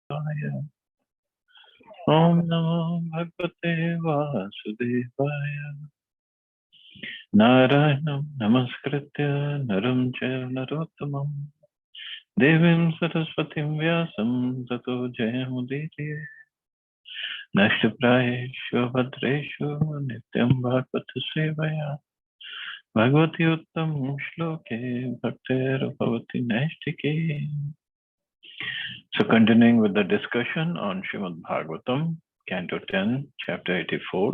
Om Namo Bhagavate Vasudevaya. Narayanam Namaskritya Naram Chaiva Narottamam Devim Saraswatim Vyasam Tato Jayamudiriye. Nashtaprayeshu Bhadreshu Nityam Bhagavata Sevaya Bhagavati Uttam Shloke Bhaktir Bhavati Naistike. So continuing with the discussion on Srimad Bhagavatam, Canto 10, Chapter 84,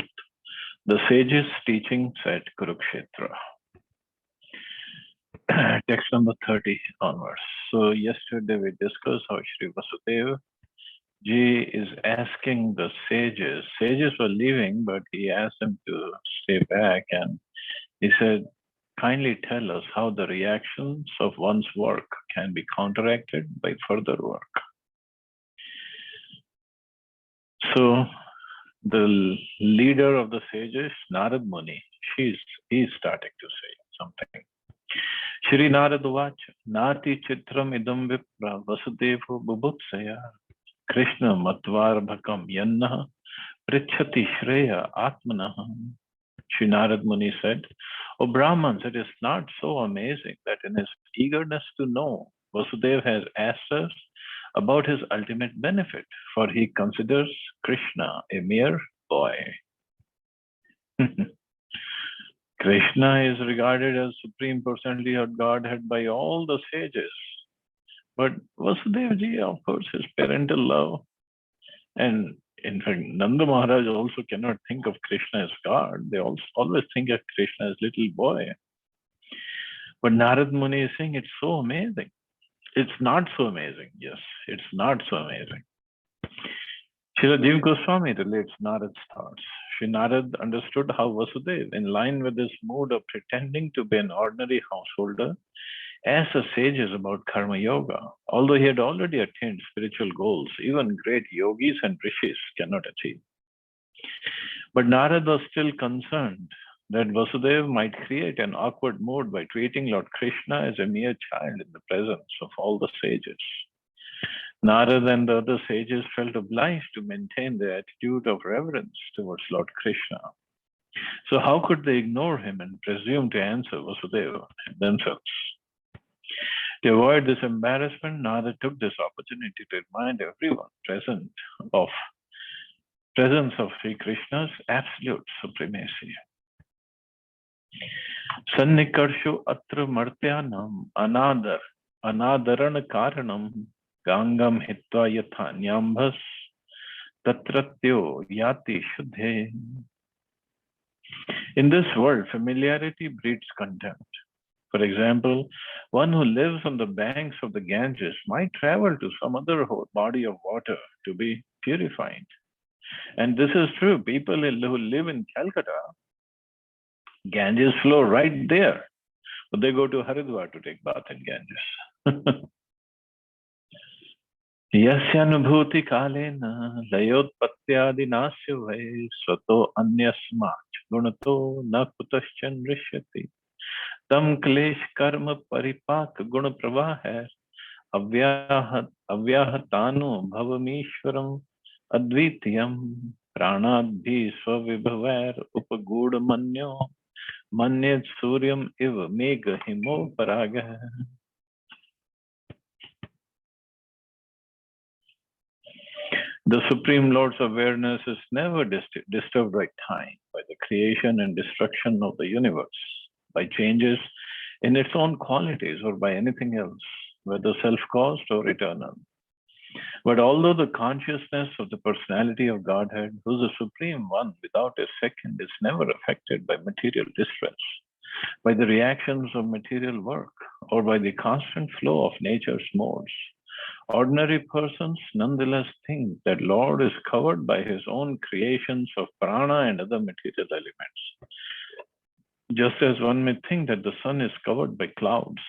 the sages' teachings at Kurukshetra. Text number 30 onwards. So yesterday we discussed how Sri Vasudeva Ji is asking the sages. Sages were leaving, but he asked them to stay back, and he said, kindly tell us how the reactions of one's work can be counteracted by further work. So the leader of the sages, Narad Muni, he's starting to say something. Shri Narad Vacha, Nati Chitram Idam Vipra Vasudevo Bubutsaya Krishna Matvar Bhakam Yanna Prichati Shreya Atmana. Shri Narad Muni said, O Brahmans, it is not so amazing that in his eagerness to know, Vasudeva has asked us about his ultimate benefit, for he considers Krishna a mere boy. Krishna is regarded as Supreme Personality of Godhead by all the sages. But Vasudeva Ji offers his parental love. And in fact, Nanda Maharaj also cannot think of Krishna as God. They also always think of Krishna as little boy. But Narad Muni is saying it's so amazing. It's not so amazing. Yes, it's not so amazing. Srila Jiva Goswami relates Narad's thoughts. Sri Narad understood how Vasudeva, in line with his mood of pretending to be an ordinary householder, asked the sages about Karma Yoga. Although he had already attained spiritual goals, even great yogis and rishis cannot achieve. But Narad was still concerned that Vasudeva might create an awkward mood by treating Lord Krishna as a mere child in the presence of all the sages. Narad and the other sages felt obliged to maintain their attitude of reverence towards Lord Krishna. So how could they ignore him and presume to answer Vasudeva themselves? To avoid this embarrassment, Narad took this opportunity to remind everyone present of presence of Sri Krishna's absolute supremacy. Sannikarshu atra martyanam anadaran karanam gangam hitva yatha nyambhas tatratyo yati shuddhe. In this world, familiarity breeds contempt. For example, one who lives on the banks of the Ganges might travel to some other body of water to be purified. And this is true. People who live in Calcutta, Ganges flow right there. But they go to Haridwar to take bath in Ganges. Yasyanubhuti kalena layotpatyadi nasya vai swato anyasmach gunato na kutaschan rishyati. Tam klesh karma paripak guna pravaha avyahatanu bhavamishwaram advitiyam pranadhi svavibhavar upagud manyo manyat suryam iv megha himo paraga. The Supreme Lord's awareness is never disturbed by time, by the creation and destruction of the universe, by changes in its own qualities, or by anything else, whether self-caused or eternal. But although the consciousness of the personality of Godhead, who is the Supreme One without a second, is never affected by material distress, by the reactions of material work, or by the constant flow of nature's modes, ordinary persons nonetheless think that Lord is covered by his own creations of prana and other material elements. Just as one may think that the sun is covered by clouds,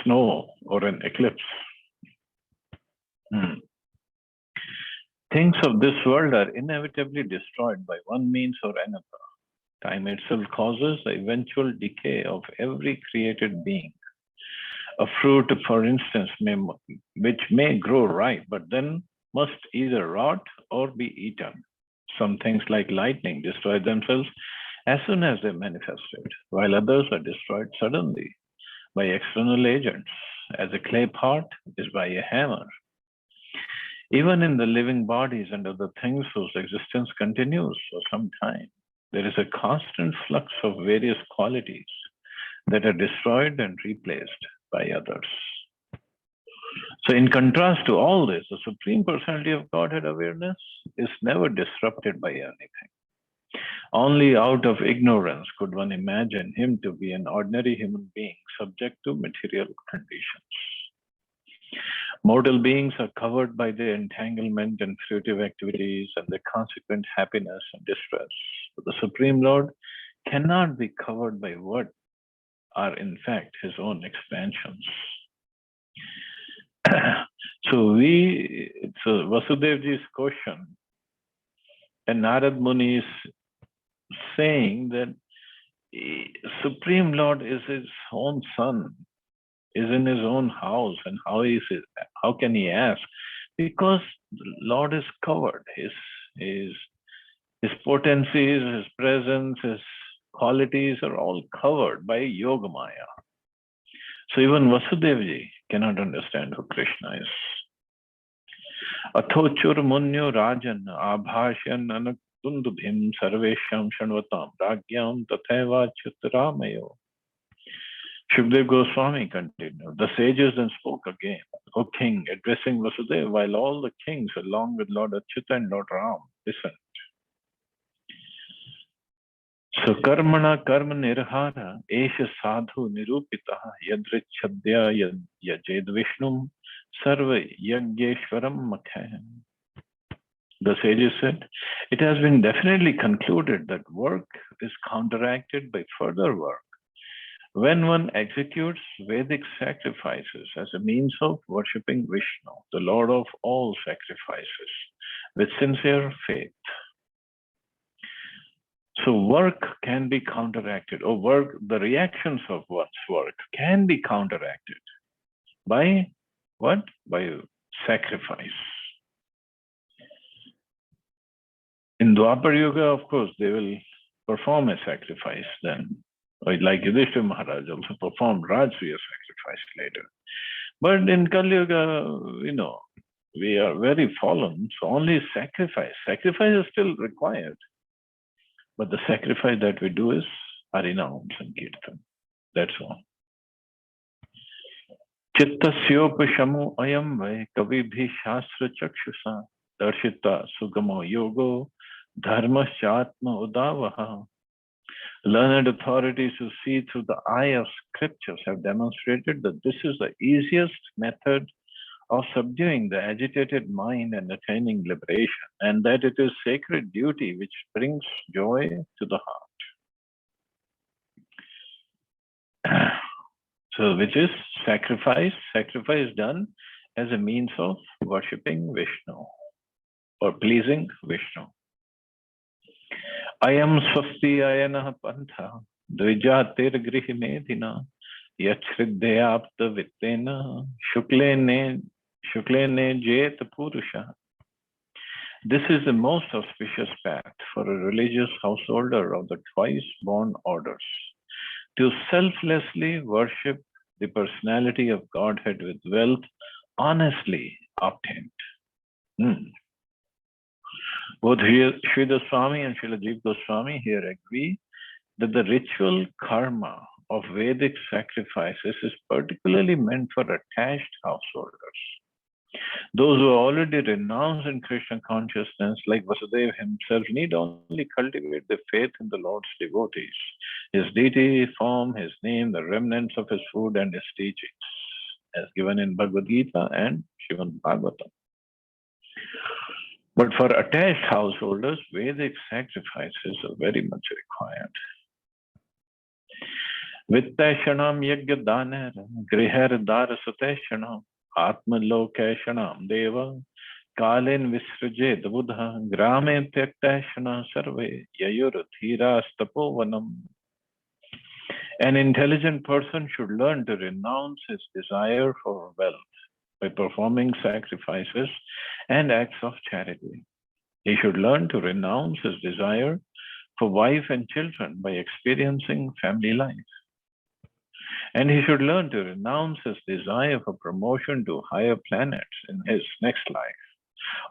snow, or an eclipse. Things of this world are inevitably destroyed by one means or another. Time itself causes the eventual decay of every created being. A fruit, for instance, which may grow ripe, but then must either rot or be eaten. Some things like lightning destroy themselves as soon as they manifested, while others are destroyed suddenly by external agents, as a clay pot is by a hammer. Even in the living bodies and other things whose existence continues for some time, there is a constant flux of various qualities that are destroyed and replaced by others. So, in contrast to all this, the Supreme Personality of Godhead awareness is never disrupted by anything. Only out of ignorance could one imagine him to be an ordinary human being subject to material conditions. Mortal beings are covered by the entanglement and fruitive activities and the consequent happiness and distress. But the Supreme Lord cannot be covered by what are in fact his own expansions. So Vasudevji's question, and Narad Muni is saying that Supreme Lord is his own son, is in his own house, and how can he ask? Because the Lord is covered. His potencies, his presence, his qualities are all covered by Yogamaya. So even Vasudevji cannot understand who Krishna is. Athochur munyo rajan abhashyan anakundubhim sarvesham shanvatam ragyam tatheva chitramayo. Shukdev Goswami continued. The sages then spoke again. O king, addressing Vasudeva, while all the kings along with Lord Achyuta and Lord Ram listened. So karmana karma nirhara esha sadhu nirupitaha yadrichadya yajed vishnum sarva yagyeshwaram makhayam. The sages said, it has been definitely concluded that work is counteracted by further work. When one executes Vedic sacrifices as a means of worshipping Vishnu, the Lord of all sacrifices, with sincere faith. So work can be counteracted, or the reactions of one's work can be counteracted by what? By sacrifice. In Dwapar Yuga, of course, they will perform a sacrifice then. Like Yudhishthira Maharaj also performed Rajsuya sacrifice later. But in Kali Yuga, we are very fallen, so only sacrifice. Sacrifice is still required. But the sacrifice that we do is Harinam Sankirtan. That's all. Chittasyopasamu ayam vai kavibhi shastra chakshusa darshita sugamo yogo dharmasyatma udavaha. Learned authorities who see through the eye of scriptures have demonstrated that this is the easiest method of subduing the agitated mind and attaining liberation, and that it is sacred duty which brings joy to the heart. So, which is sacrifice done as a means of worshipping Vishnu or pleasing Vishnu. Ayam swasti ayana pantha dvijatir grihi medina yachriddhyapta vittena shuklene jet purusha. This is the most auspicious path for a religious householder of the twice born orders to selflessly worship the personality of Godhead with wealth honestly obtained. Both Sridhar Swami and Srila Jiva Goswami here agree that the ritual karma of Vedic sacrifices is particularly meant for attached householders. Those who are already renounced in Krishna consciousness, like Vasudeva himself, need only cultivate the faith in the Lord's devotees, his deity, form, his name, the remnants of his food, and his teachings, as given in Bhagavad Gita and Srimad Bhagavatam. But for attached householders, Vedic sacrifices are very much required. Vittashanam yagya daner grihar dara sateshanam atma lokeshanam deva kalin visrajed buddha grame tyaktashana sarve yayur thiras tapovanam. An intelligent person should learn to renounce his desire for wealth by performing sacrifices and acts of charity. He should learn to renounce his desire for wife and children by experiencing family life. And he should learn to renounce his desire for promotion to higher planets in his next life.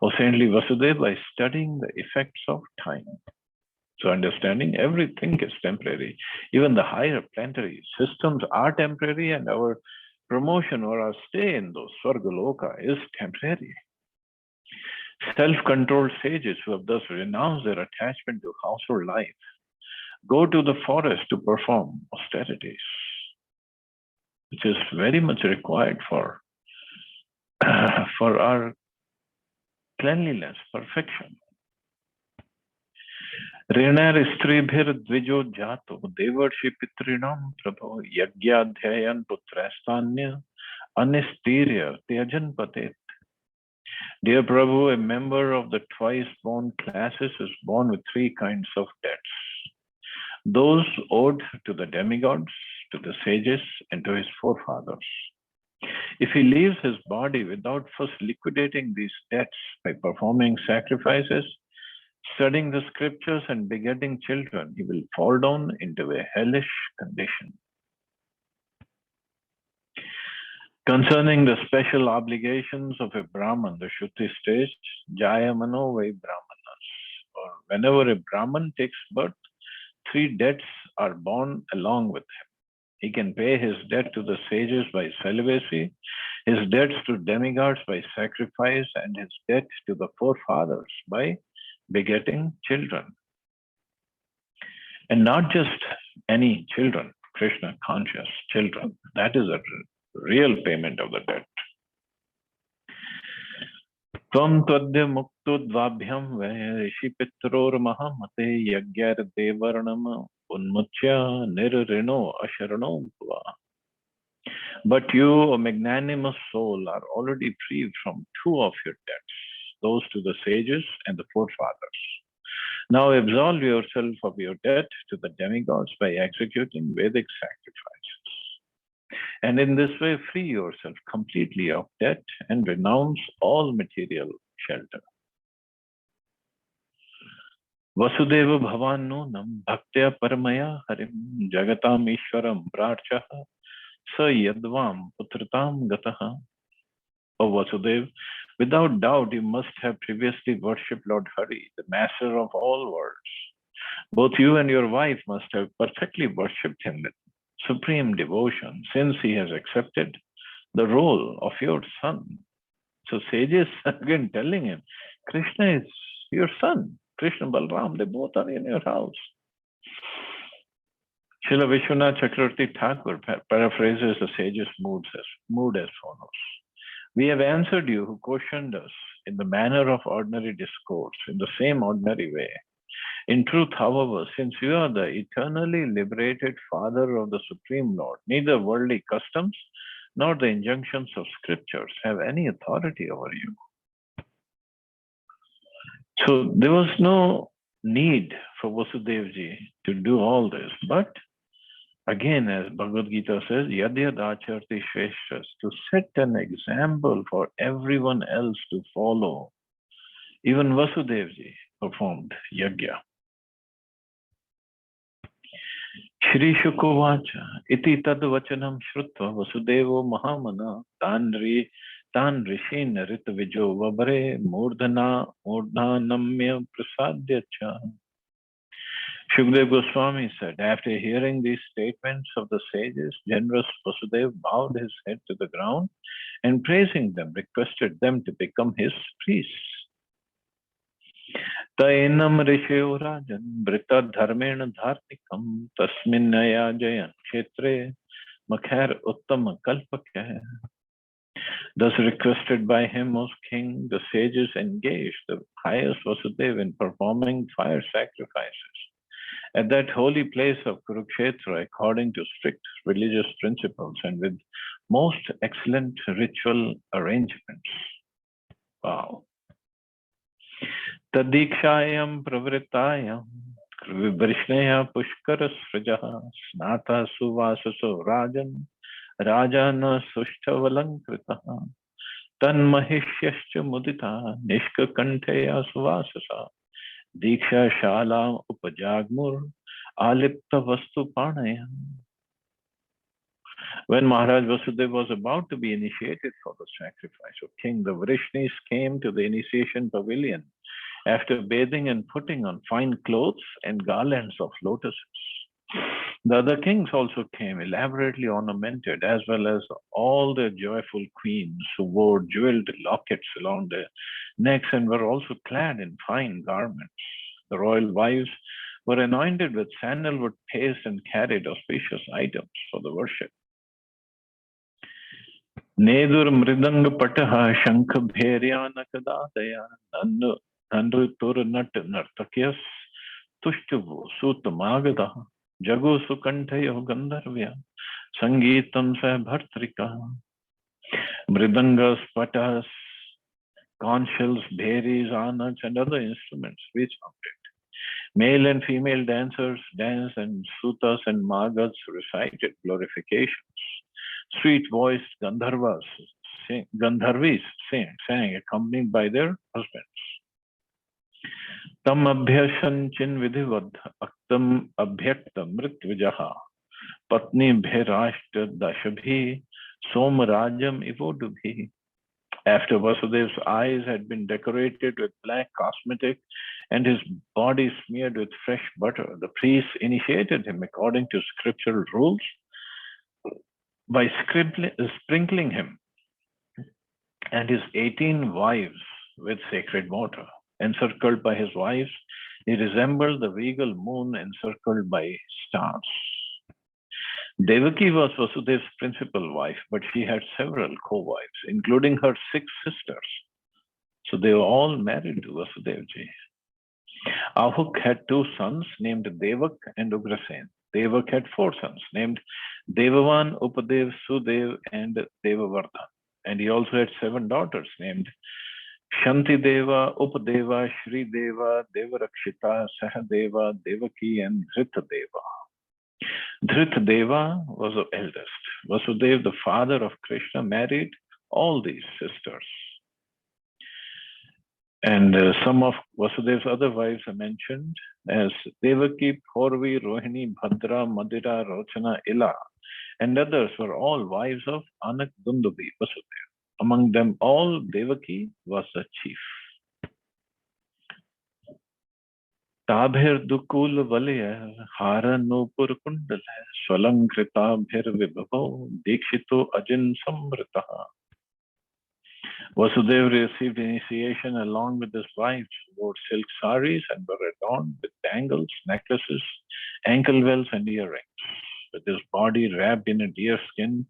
O saintly Vasudeva, by studying the effects of time. So understanding everything is temporary. Even the higher planetary systems are temporary, and our promotion or our stay in those Swargaloka is temporary. Self-controlled sages who have thus renounced their attachment to household life go to the forest to perform austerities, which is very much required for our cleanliness, perfection. ऋणैर स्त्रीभिर्द्विजो जातो देवर्षि पितॄणां प्रभो यज्ञाध्ययन पुत्रैस्तान्य अनिस्तीर्य त्यजन पतेत. Dear Prabhu, a member of the twice-born classes is born with three kinds of debts. Those owed to the demigods, to the sages, and to his forefathers. If he leaves his body without first liquidating these debts by performing sacrifices, studying the scriptures, and begetting children, he will fall down into a hellish condition. Concerning the special obligations of a Brahman, the Shruti states, Jayamano Vai Brahmanas, or whenever a Brahman takes birth, three debts are born along with him. He can pay his debt to the sages by celibacy, his debts to demigods by sacrifice, and his debt to the forefathers by begetting children. And not just any children, Krishna conscious children. That is a real payment of the debt. Tvam twadya mukto dvabhyam rishi pitror mahamate yagyar devarnam unmuchya nirrino asharano bhava. But you, a magnanimous soul, are already freed from two of your debts, those to the sages and the forefathers. Now absolve yourself of your debt to the demigods by executing Vedic sacrifices. And in this way, free yourself completely of debt and renounce all material shelter. Vasudeva bhavan nunam bhaktya paramaya harim jagatam ishwaram prarchaha sa yadvam putratam gataha. O Vasudev, without doubt you must have previously worshipped Lord Hari, the master of all worlds. Both you and your wife must have perfectly worshipped him with supreme devotion, since he has accepted the role of your son. So sages again telling him, Krishna is your son. Krishna, Balram, they both are in your house. Srila Vishwanath Chakravarti Thakur paraphrases the sages' mood as follows. We have answered you who questioned us in the manner of ordinary discourse, in the same ordinary way. In truth, however, since you are the eternally liberated Father of the Supreme Lord, neither worldly customs nor the injunctions of scriptures have any authority over you. So there was no need for Vasudevji to do all this. But again, as Bhagavad Gita says, Yadyad Acharti Shveshtas, to set an example for everyone else to follow. Even Vasudevji performed yajna. Shri Shukovacha, iti tad vachanam shrutva Vasudevo Mahamana tan rishin ritvijo vabare murdhanamya prasadyacha. Shukdev Goswami said, after hearing these statements of the sages, generous Vasudeva bowed his head to the ground and praising them, requested them to become his priests. Tainam rishyo rajan brita dharmena dhartikam tasminnaya jayan kshetre makher uttama kalpakya. Thus requested by him, O king, the sages engaged the pious Vasudeva in performing fire sacrifices at that holy place of Kurukshetra according to strict religious principles and with most excellent ritual arrangements. Wow. Tadikshayam pravritayam vrishneya pushkara srajaha snata suvasaso rajan rajana sushtavalankritaha. Tanmahishyascha mudita nishka kanteya suvasasa diksha shala upajagmur alipta vastu panaya. When Maharaj Vasudeva was about to be initiated for the sacrifice of king, the Vrishnis came to the initiation pavilion after bathing and putting on fine clothes and garlands of lotuses. The other kings also came, elaborately ornamented, as well as all the joyful queens who wore jeweled lockets around their necks and were also clad in fine garments. The royal wives were anointed with sandalwood paste and carried auspicious items for the worship. Nedur mridang pataha shankha bhairya nakadadaya nandu turnat nartakyas tushtuvu sutamagada jago sukanthayo gandharvya sangeetam sa bhartrika. Mridangas, patas, conch shells, bheris, anaks, and other instruments resounded. Male and female dancers danced, and sutas and magas recited glorifications. Sweet-voiced Gandharvis sang, accompanied by their husbands. Tam abhyashan chin vidhivad aktam abhyakta mritvijaha patni bhairashta dashabhi somarajam ivodubhi. After Vasudev's eyes had been decorated with black cosmetic and his body smeared with fresh butter, the priests initiated him according to scriptural rules by sprinkling him and his 18 wives with sacred water. Encircled by his wives, he resembled the regal moon encircled by stars. Devaki was Vasudev's principal wife, but she had several co-wives, including her 6 sisters. So they were all married to Vasudevji. Ahuk had 2 sons named Devak and Ugrasen. Devak had 4 sons named Devavan, Upadev, Sudev, and Devavardhan. And he also had 7 daughters named Shanti Deva, Upadeva, Shri Deva, Devarakshita, Sahadeva, Devaki, and Dhritadeva. Dhritadeva was the eldest. Vasudev, the father of Krishna, married all these sisters. And some of Vasudev's other wives are mentioned as Devaki, Porvi, Rohini, Bhadra, Madira, Rochana, Ila, and others were all wives of Anak Dundubi, Vasudev. Among them all, Devaki was the chief. Tabhir dukul valya haranupur kundala swalankrita bhir vibhavo dikshito ajin samritaha. Vasudeva received initiation along with his wives, who wore silk saris and were adorned with bangles, necklaces, ankle wells, and earrings. With his body wrapped in a deer skin,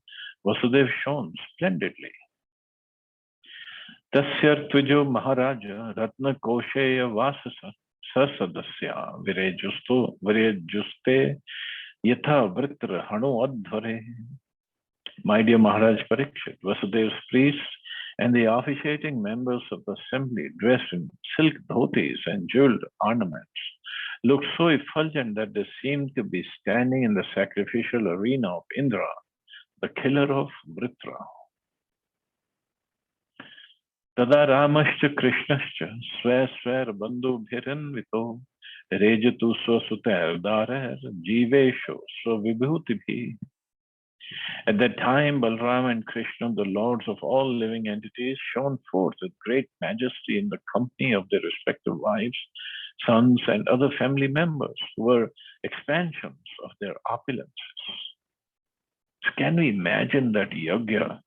Vasudeva shone splendidly. Tasyar Tvijo Maharaja Ratna Kosheya Vasasa Sasadasya Virejuste Yatha Vritra Hanu Adhvare. My dear Maharaj Parikshit, Vasudev's priests and the officiating members of the assembly, dressed in silk dhotis and jeweled ornaments, looked so effulgent that they seemed to be standing in the sacrificial arena of Indra, the killer of Vritra. Tada Ramascha Krishnascha Swaswar Bandhu Bhiranvito Rejatu Swasutar Darer Jivesho Swavibhutibhi. At that time, Balram and Krishna, the lords of all living entities, shone forth with great majesty in the company of their respective wives, sons, and other family members, who were expansions of their opulences. Can we imagine that yajna?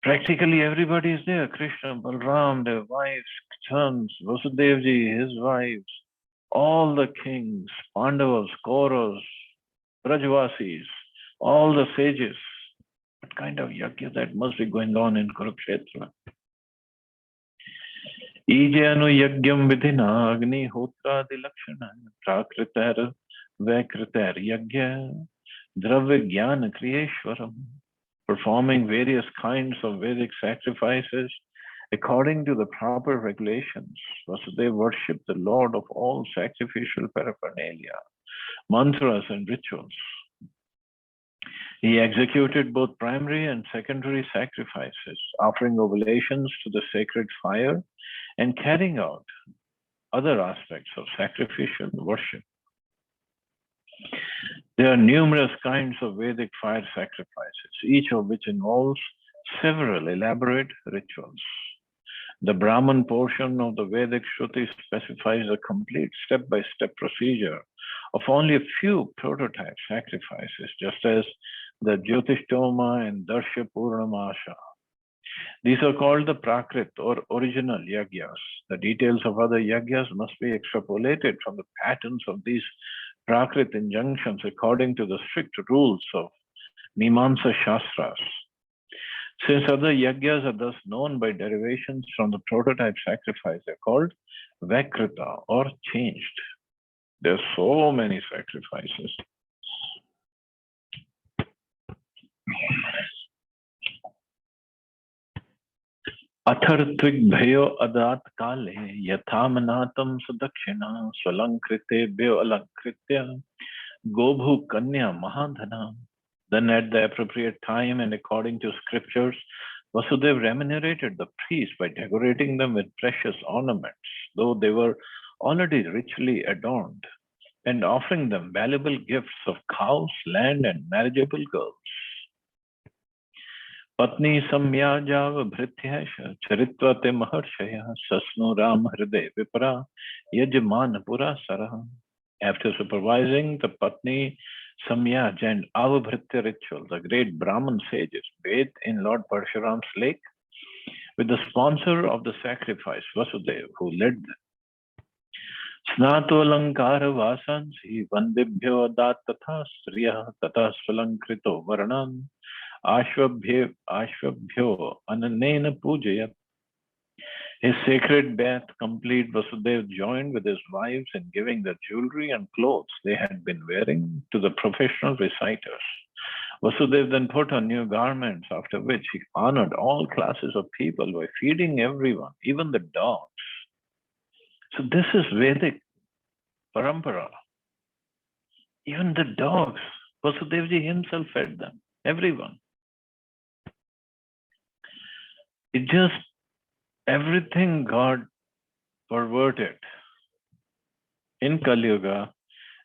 Practically everybody is there. Krishna, Balram, their wives, sons, Vasudevji, his wives, all the kings, Pandavas, Kauravas, Brajvasis, all the sages. What kind of yajna that must be going on in Kurukshetra? Ijanu yagyam vidhina agni hotra dilakshana prakritar vakritar yajna dravya jnana kriyeshwaram. Performing various kinds of Vedic sacrifices according to the proper regulations. Vasudeva worshipped the Lord of all sacrificial paraphernalia, mantras and rituals. He executed both primary and secondary sacrifices, offering oblations to the sacred fire and carrying out other aspects of sacrificial worship. There are numerous kinds of Vedic fire sacrifices, each of which involves several elaborate rituals. The Brahman portion of the Vedic Shruti specifies a complete step-by-step procedure of only a few prototype sacrifices, just as the Jyotishtoma and Darsha Purnamasha. These are called the Prakrit or original yagyas. The details of other yagyas must be extrapolated from the patterns of these Prakrit injunctions according to the strict rules of Mimamsa Shastras. Since other yagyas are thus known by derivations from the prototype sacrifice, they're called Vakrita or changed. There are so many sacrifices. Athartvigbhayo adat kale yathamanatam sudakshina swalankritebhyo alankritya gobhu kanya mahadhana. Then at the appropriate time and according to scriptures, Vasudeva remunerated the priests by decorating them with precious ornaments, though they were already richly adorned, and offering them valuable gifts of cows, land, and marriageable girls. Patni samyajav bhrityasha charitva te maharshaya sasnu ram hriday vipra yajman pura sarah. After supervising the Patni Samyaj and Avabhritya ritual, the great Brahman sages bathed in Lord Parshuram's lake with the sponsor of the sacrifice, Vasudeva, who led them. Snato alankara vasansi vandibhyo adat tatha striya tatha svalankrito varnan ashvabhyo ananena pujayat. His sacred bath complete, Vasudeva joined with his wives in giving the jewelry and clothes they had been wearing to the professional reciters. Vasudeva then put on new garments, after which he honored all classes of people by feeding everyone, even the dogs. So this is Vedic parampara. Even the dogs, Vasudevji himself fed them, everyone. It just everything got perverted in Kali Yuga,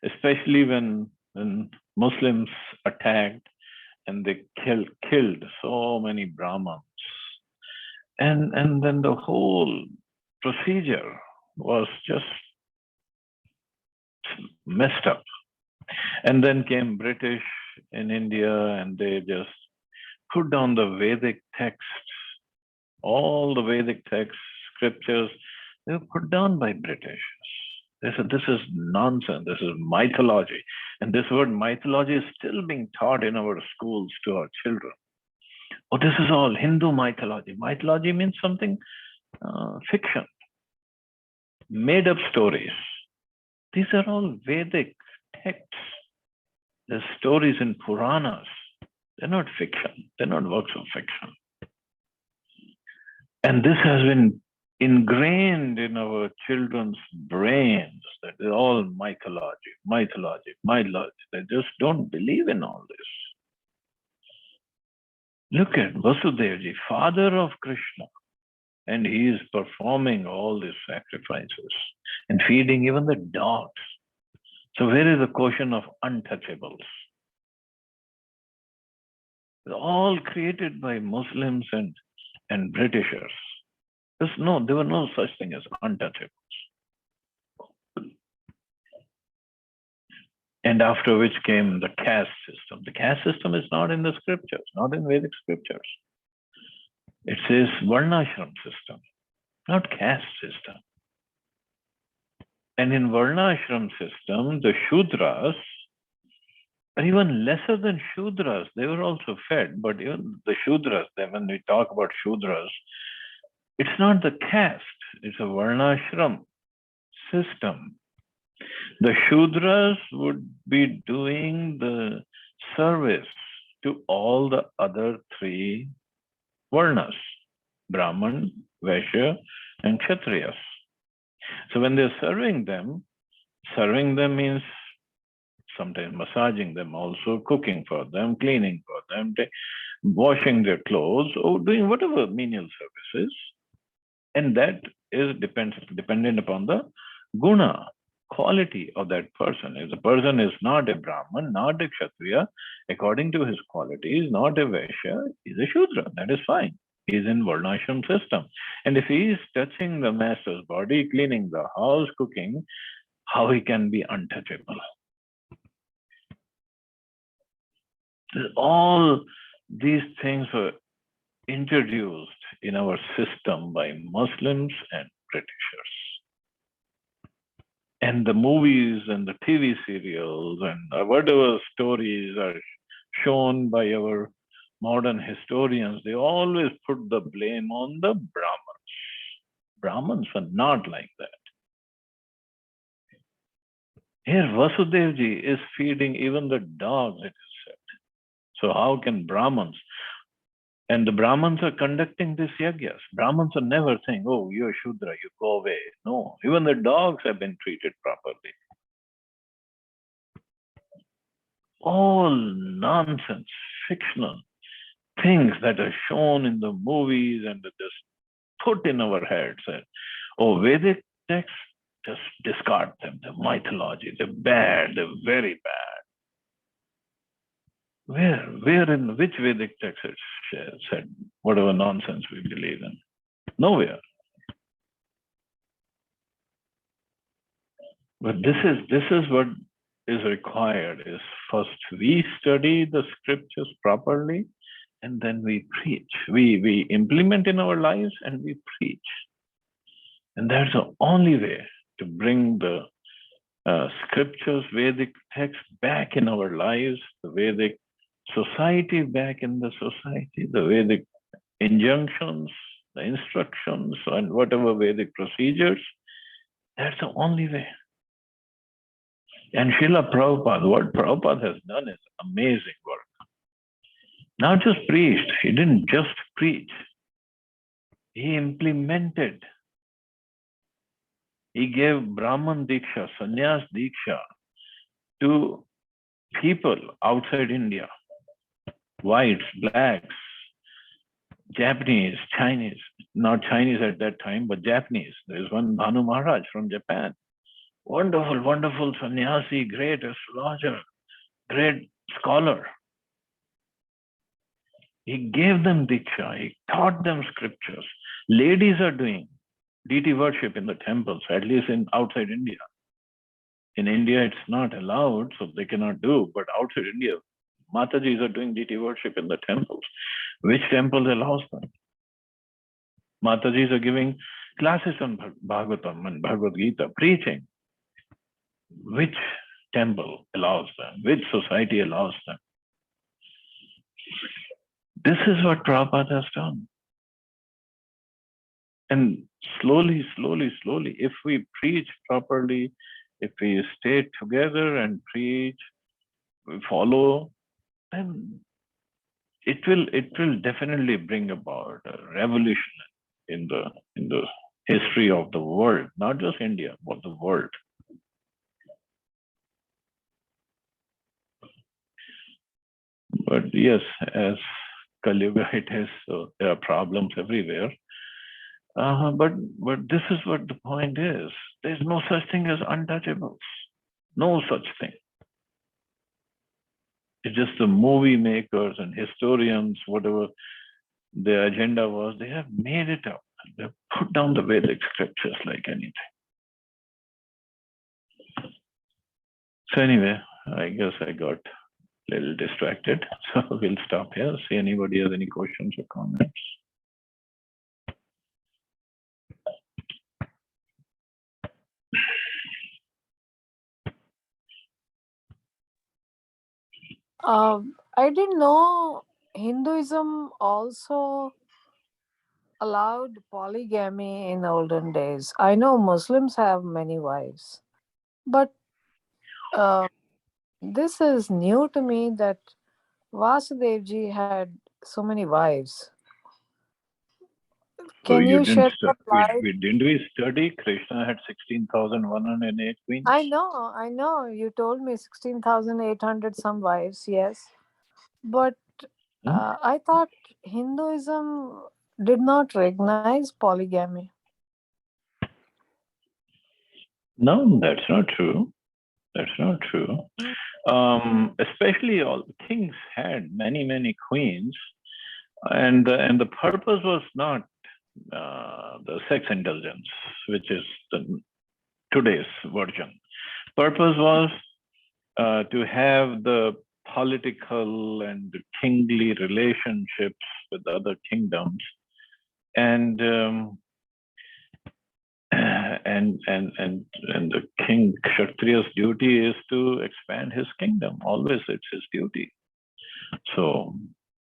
especially when Muslims attacked and they killed so many Brahmins. And then the whole procedure was just messed up. And then came British in India and they just put down the Vedic texts. All the Vedic texts, scriptures, they were put down by British. They said, this is nonsense, this is mythology. And this word mythology is still being taught in our schools to our children. Oh, this is all Hindu mythology. Mythology means something fiction, made up stories. These are all Vedic texts. The stories in Puranas. They're not fiction. They're not works of fiction. And this has been ingrained in our children's brains that they're all mythology. They just don't believe in all this. Look at Vasudevji, father of Krishna, and he is performing all these sacrifices and feeding even the dogs. So where is the question of untouchables? They're all created by Muslims and Britishers. There were no such thing as untouchables. And after which came the caste system. The caste system is not in the scriptures, not in Vedic scriptures. It says Varnashram system, not caste system. And in Varnashram system, the Shudras are even lesser than Shudras. They were also fed, but even the Shudras, when we talk about Shudras, it's not the caste, it's a Varnashram system. The Shudras would be doing the service to all the other three Varnas, Brahman, Vaishya, and Kshatriyas. So when they're serving them means sometimes massaging them, also cooking for them, cleaning for them, washing their clothes, or doing whatever menial services. And that is dependent upon the guna, quality of that person. If the person is not a Brahman, not a Kshatriya, according to his qualities, not a Vaishya, he's a Shudra. That is fine. He's in Varnashram system. And if he is touching the master's body, cleaning the house, cooking, how he can be untouchable? All these things were introduced in our system by Muslims and Britishers. And the movies and the TV serials and whatever stories are shown by our modern historians, they always put the blame on the Brahmins. Brahmins are not like that. Here, Vasudevji is feeding even the dogs, it is said. So how can Brahmins? And the Brahmins are conducting these yagyas. Brahmins are never saying, oh, you're Shudra, you go away. No, even the dogs have been treated properly. All nonsense, fictional things that are shown in the movies and just put in our heads. Oh, Vedic texts, just discard them. The mythology, they're bad, they're very bad. Where in which Vedic text it said whatever nonsense we believe in? Nowhere. But this is what is required is first we study the scriptures properly and then we preach. We implement in our lives and we preach. And that's the only way to bring the scriptures, Vedic text back in our lives, the Vedic society back in the society, the Vedic injunctions, the instructions, and whatever Vedic procedures. That's the only way. And Srila Prabhupada, what Prabhupada has done is amazing work. Not just preached, he didn't just preach. He implemented. He gave Brahman Diksha, Sannyas Diksha to people outside India. Whites, blacks, Japanese, Chinese, not Chinese at that time, but Japanese. There's one Bhanu Maharaj from Japan. Wonderful, wonderful sannyasi, great astrologer, great scholar. He gave them Diksha, he taught them scriptures. Ladies are doing deity worship in the temples, at least in outside India. In India, it's not allowed, so they cannot do, but outside India, Matajis are doing deity worship in the temples. Which temple allows them? Matajis are giving classes on Bhagavatam and Bhagavad Gita, preaching. Which temple allows them? Which society allows them? This is what Prabhupada has done. And slowly, if we preach properly, if we stay together and preach, we follow, then it will definitely bring about a revolution in the history of the world, not just India, but the world. But yes, as Kali Yuga it is, so there are problems everywhere. But this is what the point is. There's no such thing as untouchables. No such thing. It's just the movie makers and historians, whatever their agenda was, they have made it up. They put down the Vedic scriptures like anything. So anyway, I guess I got a little distracted. So we'll stop here. See anybody has any questions or comments. I didn't know Hinduism also allowed polygamy in olden days. I know Muslims have many wives, but this is new to me that Vasudevji had so many wives. Can you shed some light? Didn't we study Krishna had 16,108 queens? I know. You told me 16,800 some wives, yes. But Hmm? I thought Hinduism did not recognize polygamy. No, that's not true. That's not true. Especially all kings had many queens, and the purpose was not the sex indulgence, which is today's version. Purpose was to have the political and kingly relationships with other kingdoms, and and the king Kshatriya's duty is to expand his kingdom. Always, it's his duty. So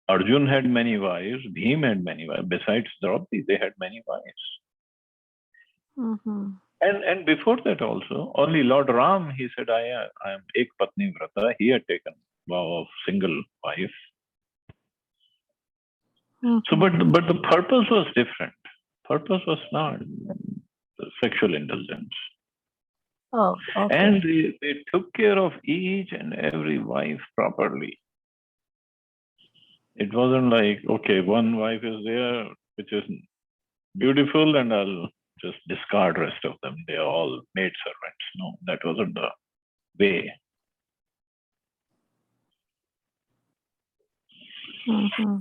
Arjun had many wives. Bhim had many wives. Besides Draupadi, they had many wives. Mm-hmm. And before that also, only Lord Ram, he said, I am Ek Patni Vrata. He had taken vow of single wife. Mm-hmm. So, but the purpose was different. Purpose was not sexual indulgence. Oh, okay. And they took care of each and every wife properly. It wasn't like, okay, one wife is there, which is beautiful, and I'll just discard rest of them. They are all maid servants. No, that wasn't the way. Mm-hmm.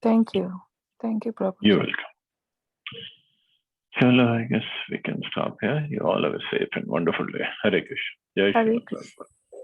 Thank you, Prabhuji. You're welcome. Chalo, I guess we can stop here. You all have a safe and wonderful day. Hare Krishna. Jai Hare Srimad Krishna. Bhagavatam.